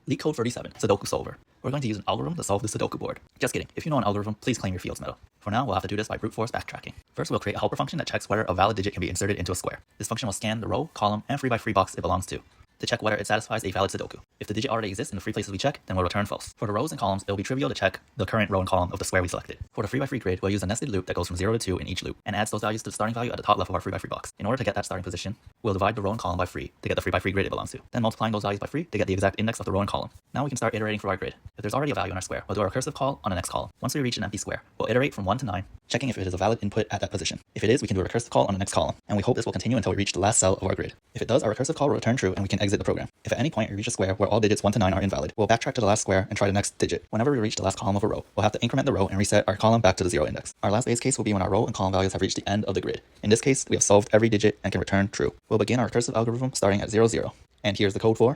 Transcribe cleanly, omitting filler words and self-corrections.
Leak code 37, Sudoku solver. We're going to use an algorithm to solve the Sudoku board. Just kidding, if you know an algorithm, please claim your fields medal. For now, we'll have to do this by brute force backtracking. First, we'll create a helper function that checks whether a valid digit can be inserted into a square. This function will scan the row, column, and 3x3 box it belongs to check whether it satisfies a valid Sudoku. If the digit already exists in the 3 places we check, then we'll return false. For the rows and columns, it will be trivial to check the current row and column of the square we selected. For the 3x3 grid, we'll use a nested loop that goes from 0 to 2 in each loop, and adds those values to the starting value at the top left of our 3x3 box. In order to get that starting position, we'll divide the row and column by 3 to get the 3x3 grid it belongs to, then multiplying those values by 3 to get the exact index of the row and column. Now we can start iterating through our grid. If there's already a value in our square, we'll do a recursive call on the next column. Once we reach an empty square, we'll iterate from 1 to 9, checking if it is a valid input at that position. If it is, we can do a recursive call on the next column, and we hope this will continue until we reach the last cell of our grid. If it does, our recursive call will return true and we can exit the program. If at any point we reach a square where all digits 1 to 9 are invalid, we'll backtrack to the last square and try the next digit. Whenever we reach the last column of a row, we'll have to increment the row and reset our column back to the 0 index. Our last base case will be when our row and column values have reached the end of the grid. In this case, we have solved every digit and can return true. We'll begin our recursive algorithm starting at 0, 0. And here's the code for